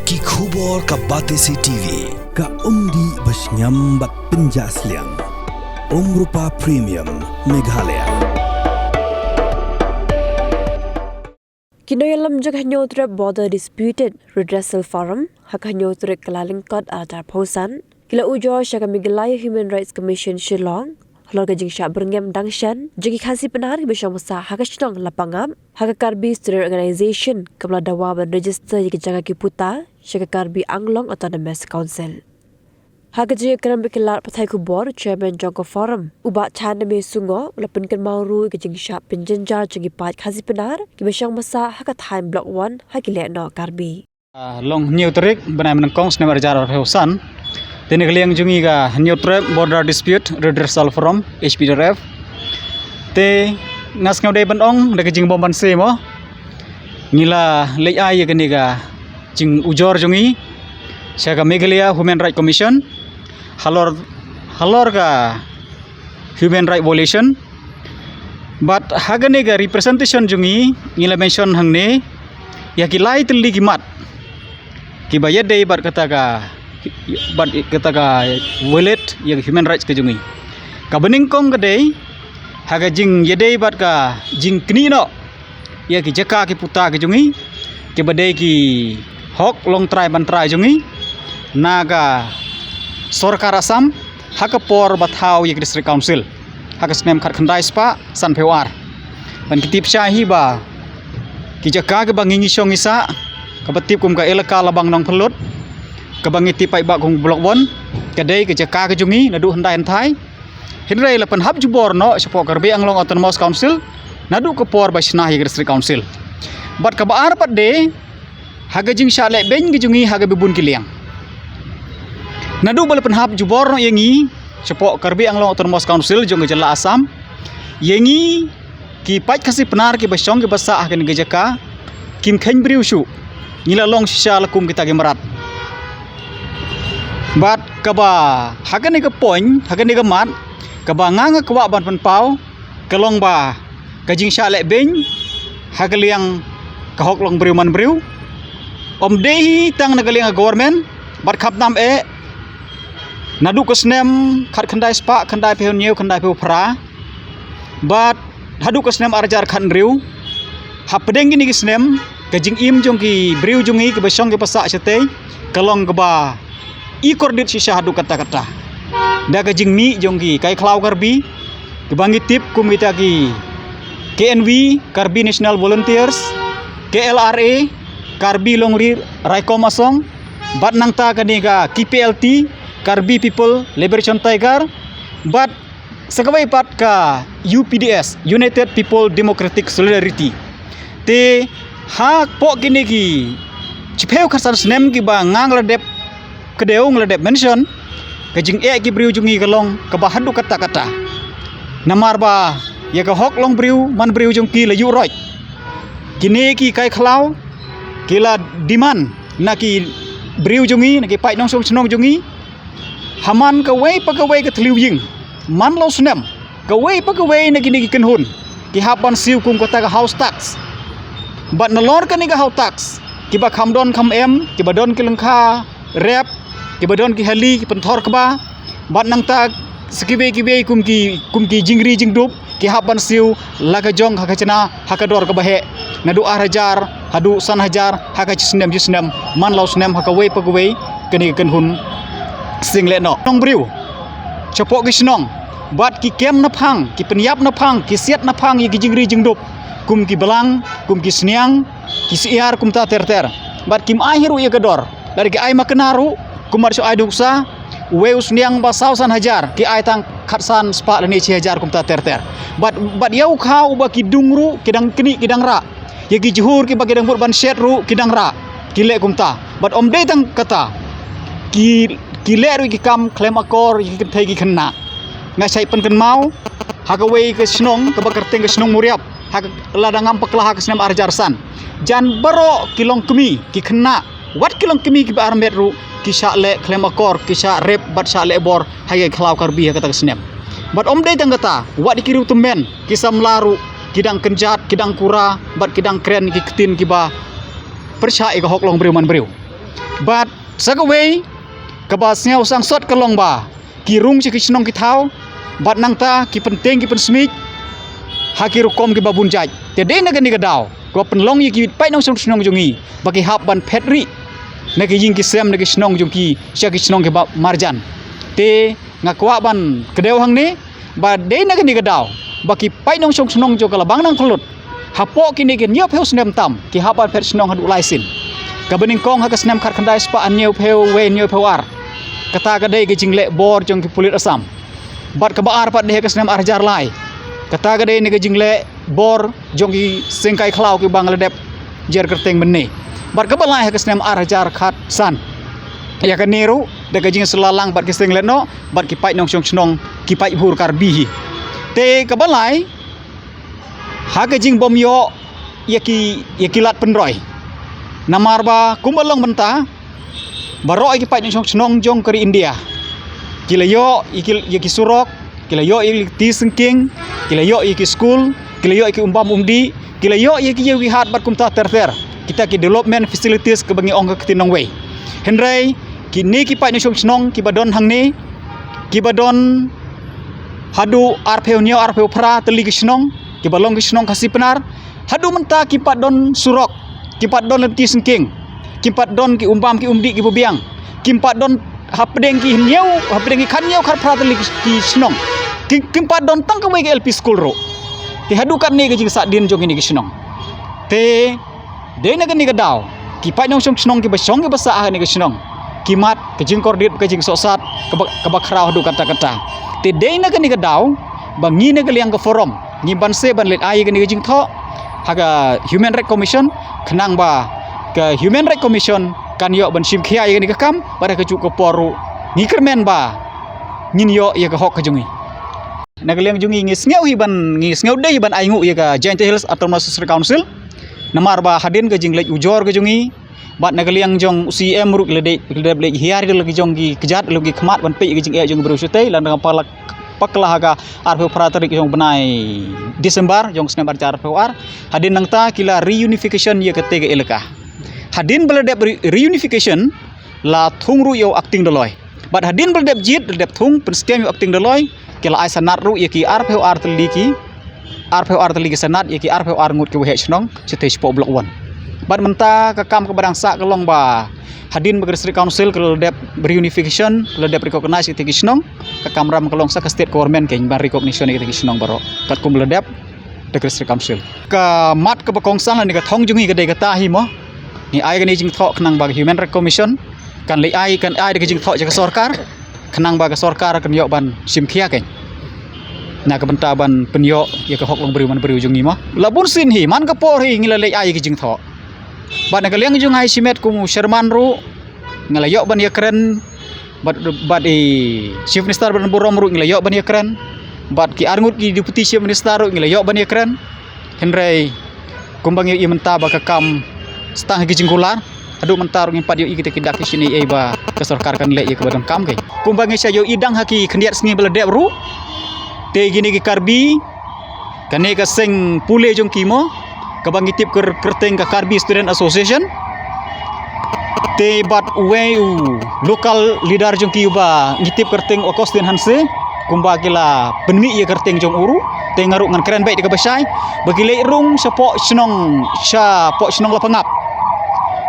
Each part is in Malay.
Ki khubor ka Batesi TV ka umdi basnyambat penjaslian Umrupa Premium Meghalaya. Kinoyalam jag hanyotre border disputed redressal forum hak hanyotre kalalingkot adar posan kila ujo syaka migalaya Human Rights Commission Shillong halorga jing syak berngem dangshan jagi khasi penar besok masa hak shnong lapangam hak karbi student organization kabla dawa ban register jagi jaga kiputa syaka karbi Anglong Autonomous Council. Hak jing keram bikilar patai kubor chairman jongko forum uba chana me sungo ulapan kan mauru jing syak penjenjar jagi pat khasi penar ki besok masa hak time block 1 hak le no karbi. Long new trick benai menengkong senemar jar heusan tene kaliang jungi ga new trap border dispute redressal forum HPRF te ngas ngau dei benong de jing bomban se mo ngila lei ai ga ni ga jing ujor jungi syaga Meghalaya Human Rights Commission halor ga human right violation but hagane ga representation jungi ngila mention hangne ya ki lai teli ki mat ki bayad dei bar kata ga violate ya human rights ke jungi ka bening kong ke dei haga jing yedei bar ka jing kni no ya ki jaka ki puta ke jungi ke badai ki hok long try ban try jungi naga Sorkar Assam haka por bathau ya district council haka snem khat khandai spa san pewar ban kitip shahi ba ki jaka ke bangingi song isa kabatip kum ka elaka labang nong pelut kabangi tipai ba kong blok bon kadai ke jaka ke jungi nadu handai anthai hinrai lapan hab jubor no support karbi Anglong Autonomous Council nadu ke por basnah ya district council bat ka baar pat de haga jing shalek ben ke jungi haga bebun kiliang nadu balapan hab jubor no yengi support karbi Anglong Autonomous Council jong ke jala Assam yengi ki pat kasi penar ki basong ke basa haga ke jaka kim khen briu shu ngila long shisha lakum kita ke merat bat kaba hagane ke point hagane ke mat kaba nganga kwa ban penpau kelong ba kajing shalek ben hagaliang kahok long briu man briu om dehi tang nagaliang government bat khap nam e nadu ko snem khat khandai spa khandai peu new khandai peu phra bat hadu ko snem arjar khan riu hapdeng gini ki snem kajing im jong ki briu jungi ke besong ke pasak chete kelong ke ba i kordit shisha hadu kata-kata da kajing mi jong ki kai khlau karbi ke bangi tip kumita ki KNV Karbi National Volunteers KLRA Karbi Longri Raikom Asong bat nangta kaniga KPLT Karbi People Liberation Tiger bat sakawai pat ka UPDS United People Democratic Solidarity te hak pok kini ki chipeu khasan snem ki ba ngang ladep kedeung ladep mention kajing ki briu jungi kalong ka bahadu kata-kata namar ba ya ka hok long briu man briu jung ki layu roi kini ki kai khlau kila demand na ki briu jungi na ki pai nong song snong jungi haman ka wei pa ka wei ka thliu ying man lo snem ka wei pa ka wei na kini ki kenhun ki hapan siu kum kata ka house tax bat nalor ka ni ka house tax ki ba khamdon kham em ki ba don ki lengkha rep ki ba don ki hali ki penthor ka ba bat nang ta skibe kum ki jingri jingdup ki hapan siu laga jong haka chana haka dor ka bahe nadu hajar hadu san hajar haka chisnem man law snem haka wei pa wei kani kan hun single no nong briu chapok ki snong bat ki kem na phang ki penyap na phang ki siat na phang ki jingri jingdup kum ki belang kum ki sniang ki siar kum ta ter bat kim ai hiru ye kador dari ki ai makenaru kumar so ai duksa weus niang ba sausan hajar ki ai tang khatsan spa lani chi hajar kum ta ter bat yau khau ba ki dungru kidang kini kidang ra ye ki juhur ki ba kidang bur ban shet ru kidang ra ki le kum ta bat om de tang kata ki le ru ki kam claim akor ki thai ki khanna ngai sai pen kan mau haga wei ke snong ka ba kerteng ke snong muriap hak ladangam paklah hak snam arjar san jan baro kilong kemi ki khanna wat kilong kemi ki ba armet ru ki sha le claim akor ki sha rep bat sha le bor haye khlau karbi ka ta snam bat om de tang kata wat dikiru temen ki samlaru kidang kenjat kidang kura bat kidang kren ki ketin ki ba persha e ka hok long briu man briu But sagaway kabasnya usang sot kalong ba kirung si kisnong kitau bat nang ta ki penting ki pensmik hakiru kom ki babun jaj te de na gani gadau ko penlong yi ki pai nong snong jungi bagi hap ban petri na ki jing ki sem na ki snong jungi sia ki snong ki marjan te ngakwa ban kedeu hang ni ba de na gani gadau bagi pai nong snong jo kala bang nang khulut hapo ki ni ki nyop heu snem tam ki hap ban pet snong hadu laisin kabening kong ha ka snem khat khandai spa an nyop heu we nyop heu ar kata kadai ke jingle bor jong ki pulit asam bat ka baar pat de ka snem arjar lai kata kadai ni ke jingle bor jong ki singkai khlau ki bangladep jer kerteng menne bat ka balai ka snem arjar khat san ya ka neru de ka jing selalang bat ki singlet no bat ki pai nong chong chnong ki pai hur kar bi te ka balai ha ka jing bom yo ya ki lat penroi namar ba kumbalong benta baro iki pai nong chnong jong kari India kila yo iki surok kila yo iki ti sengking kila yo iki school kila yo iki umbam umdi kila yo iki yewi hat bat kumta terter kita ki development facilities ke bangi ong ke tinong way henry kini ki pai nong chnong ki badon hang ni ki badon hadu arpeu nyo arpeu pra teli ki chnong ki balong ki chnong kasih penar hadu menta ki padon surok ki padon ti sengking kimpat don ki umbam ki umdi ki bubiang kimpat don hapdeng ki nyau hapdeng ki khan nyau khar pratali ki snong kimpat don tang ka ki LP school ro ti hadu kan ni ki jing sa din jong ni ki snong te de na ni ka daw ki pai nong snong ki basong ki basa ah ni ki snong kimat ki jing kordit ki jing sosat ka bakrau hadu kata-kata te de na ni ka daw bangi na ka liang ka forum ni ban se ban let ai ki ni jing tho haga human rights commission khnang ba ke Human Rights Commission kan yo ban sim khia ye ni ka kam pada ke juk ko poru ni kermen ba nin yo ye ka hok ka jungi na ka liang jungi ngis ngeu hi ban ngis ngeu dei ban aingu ye ka Giant Hills Autonomous Council namar ba hadin ke jinglej ujor ke jungi bat na ka liang jong UCM ruk le dei le hiar de lagi jong gi kejat lagi khamat ban pe ke jing e jong bru sutei lan ka palak paklah ka arpeu pratarik jong benai Desember jong snem arjar arpeu ar hadin nang ta kila reunification ye ke tege elaka hadin beledep reunification la thungru yo acting doloi but hadin beledep jit beledep thung penstem yo acting doloi kila ai sanat ru ye ki arpeu ar teli ki sanat ye ki arpeu ar ngut ki we chnong chete spo blok 1 but menta ka kam ka barang sa kalong ba hadin bagri council ke beledep reunification beledep recognize ki chnong ka kamram kalong sa ka state government ke ban recognition ki chnong baro kat kum beledep bagri council ka mat ka bakongsan ni ka thong jungi ka dei ka ta hi mo ni ai kan jing thok knang bag Human Rights Commission kan le ai de jing thok ja sorkar knang bag sorkar kan yo ban sim khia ken na ka benta ban penyo ye ka hok long beri man beri jungi ma labun sin hi man ka por hi ngila le ai ki jing thok ban ka liang jung ai simet ku Sherman ru ngala yo ban ye kren bat chief minister ban burom ru ngila yo ban ye kren bat ki arngut ki deputy chief minister ru ngila yo ban ye kren henry kumbang ye menta ba ka kam setang gi jingkular adu mentar ngimpat yo ikite kidak ki sini e ba ke sarkar kan le ye ke badang kam ke kumbangi sa yo idang haki khendiat sngi beledep ru te gini ki karbi kane ka seng pule jong kimo ka bangi tip kerteng ka Karbi Student Association te bat we local leader jong ki ba ngitip kerteng okostin hanse kumba kila penmi ye kerteng jong uru te ngaruk ngan keren baik de ka basai bagi le rung sapok snong la pangap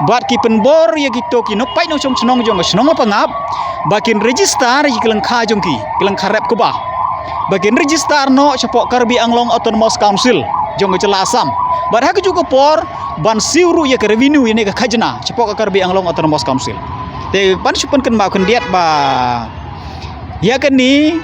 bat ki penbor ye gitu ki no pai no chong snong jong la pangap bakin register ye kelang kha jong ki kelang kharep ko ba bakin register no sapok Karbi Anglong Autonomous Council jong jela asam bat ha juga por ban siuru ye ke revenue ye ne ka khajna sapok Karbi Anglong Autonomous Council te ban supan kan ma kan diat ba ya kan ni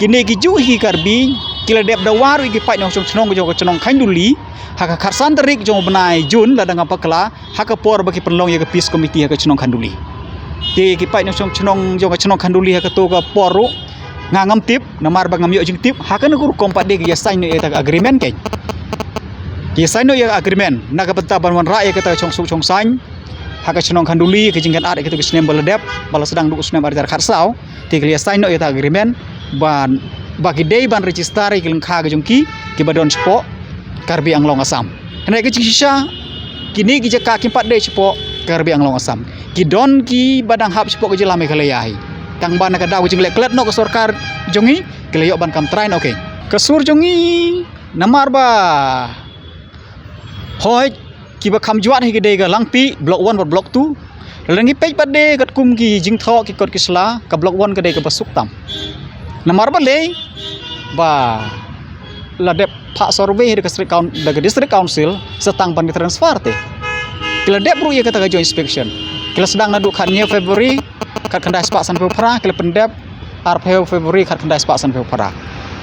kini ki juhi Karbi kila dep dawar iki pai nong chnong jo chnong khanduli haka kharsan tarik jo benai jun ladang apa kala haka por bagi penlong ye ke peace committee haka chnong khanduli ti ki pai nong chnong jo chnong khanduli haka to ka poru ngangam tip namar bangam yo jing tip haka nukur kompat de ya sign no eta agreement ke ye sign no ye agreement naga penta ban wan ra ye kata chong sign haka chnong khanduli ke jingkan ad ke to snem baladep bala sedang du snem arjar kharsau ti ke sign no eta agreement ban bagi day ban register ikilang kha ga jongki ki badon spo Karbi Anglong Asam henai ke sisa kini ki jaka kimpat day spo Karbi Anglong Assam. Ki don ki badang hap sepok ke jelam Meghalaya. Tang ban ka daw jing lek klet no ke sarkar jongi keleyok ban kam train okey. Kesur jongi namar ba. Hoi ki ba kham juat hi ke de ga langpi blok 1 ba blok 2. Lengi pej ba de kat kum ki jing tho ki kot kisla ka blok 1 ke de ka basuk tam. Namar ba le ba la dep pak survey de district council setang ban transfer te. Kila dep ru ye kata ka joint inspection. Kila sedang nadu khatnya Februari kat kendai sepak san Februari kila pendep RPO Februari kat kendai sepak san Februari.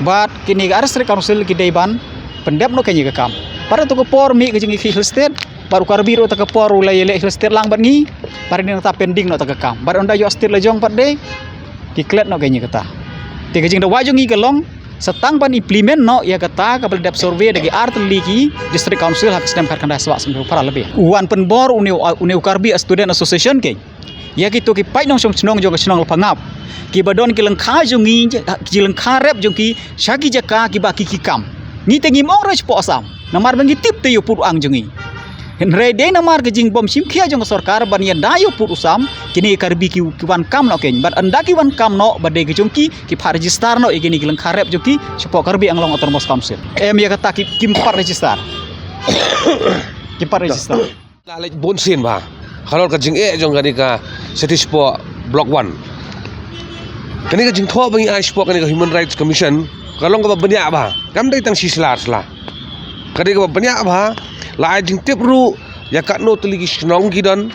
But kini ga district council ki dei ban pendep no kenya ka kam. Para tu ko por mi ke jing hill state baru karbi ro ta ka por ulai le hill state lang ban ngi. Para ni ta pending no ta ka kam. Baru onda yo state le jong pat de ki klet no kenya kata. Tiga jing da wajung ngi galong setang ban implement no ya kata ka dep survey dagi art ligi district council hak stem khat kandai sepak san Februari lebih. Wan penbor uniu karbi student association ke. Ya gitu ki pai nong snong jong snong pangap ki badon ki lengkha jongi ki lengkha rep jong ki shaki jaka ki ba ki kam ni tengi mong rej po asam namar bangi tip te yo pur ang jongi hen re de namar ke jing bom sim khia jong sarkar ban ya dayo pur usam kini karbi ki wan kam no ken ban anda ki wan kam no bade ki jong ki pha register no igini ki lengkha rep jong ki sepo karbi Anglong autonomous council em ya kata ki par register ki par register la lek bon sin ba kalau ka jing jong gani ka setispo block 1 kani ka jing tho bangi aspo kani ka human rights commission kalau ka banya ba kam dai tang sislar sla kani ka banya ba la jing tip ru ya ka no tuligi snong ki dan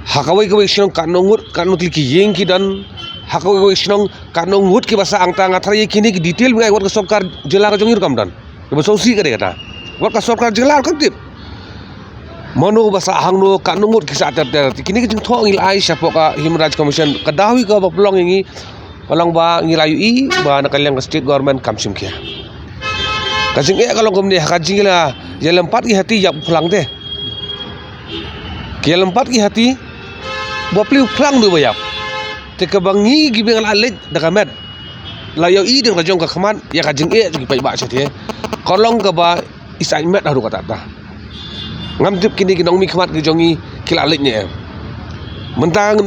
hakawai ka snong ka no ngut ka no tuligi yeng ki dan hakawai ka snong ka no ngut ki basa angta ngathari kini ki detail ngai wat ka sarkar jela ka jongir kam dan ba sosi ka de kata wat ka sarkar jela kam tip Manu basa hangno kanungut kisah ter kini kejeng thong il ai siapa ka human rights commission kadawi ka pelong ini palang ba ngilayu i ba nakalyang state government kamsim kia kajeng kalau komni kajeng la ya lempat ki hati ya pulang deh kia lempat ki hati ba pliu pulang du bayap te ka bangi gibeng alet dakamet la yo i deng rajong ka khaman ya kajeng ji pai ba chate kolong ka ba isaimet haru kata ta ngam tip kini kinong mi khmat ki jongi kila leknya mentang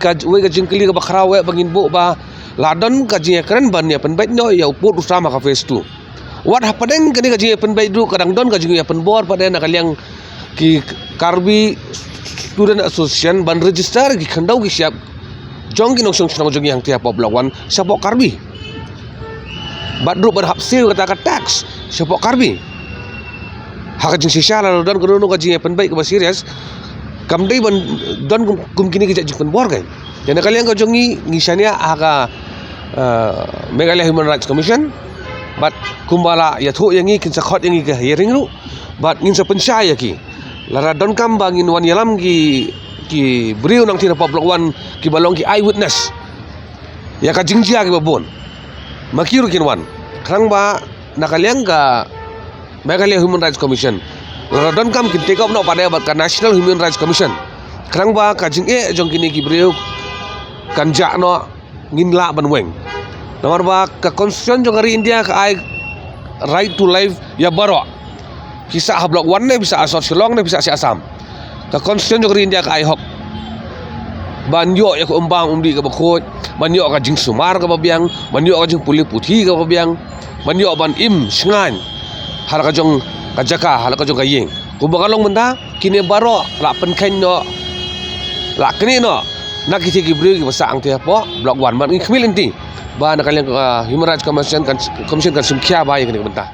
ka we ka jingkli ka bakhra we bangin bu ba ladon ka jing keren ban ya pen bait no ya uput usama ka face tu wat hapadeng kini ka jing pen bait du kadang don ka jing ya pen bor pada na kalyang ki karbi student association ban register ki khandau ki siap jong ki nong song jong yang tiap block 1 siapa karbi badru berhap siu kata ka tax siapa karbi hak jing sisa lalu don kono ka jing pen baik ka serius kam dei ban don kum kini ka jing pen bor kai jana kalian ka jongi ngisania aka Meghalaya Human Rights Commission but kumbala ya thu yangi kin sakhot yangi ka hearing ru but ngin sa pensaya ki lara don kam bangin wan yalam ki briu nang tira block 1 ki balong ki eyewitness ya ka jingjia ki babon makiru kin wan krang ba nakaliang ka Meghalaya Human Rights Commission. Radon kam kin take up no pada ka National Human Rights Commission. Krang ba ka jing jong kini ki breu kan ja no ngin la ban weng. Nomor ba ka constitution jong hari India ka ai right to life ya baro. Kisah block 1 ne bisa asal Shillong ne bisa si Assam. Ka constitution jong hari India ka ai hok. Ban yo ya ko umbang umdi ka bakot, ban yo ka jing sumar ka babiang, ban yo ka jing puli putih ka babiang, ban yo ban im sngan. Halaka jong kajaka halaka jong kayeng kumbakalong menda kini baro la penken no la kini no nak kiti gibri ki basa ang tia po block 1 man khmil inti ba nakaliang human rights commission kan sumkhya ba yang kini benta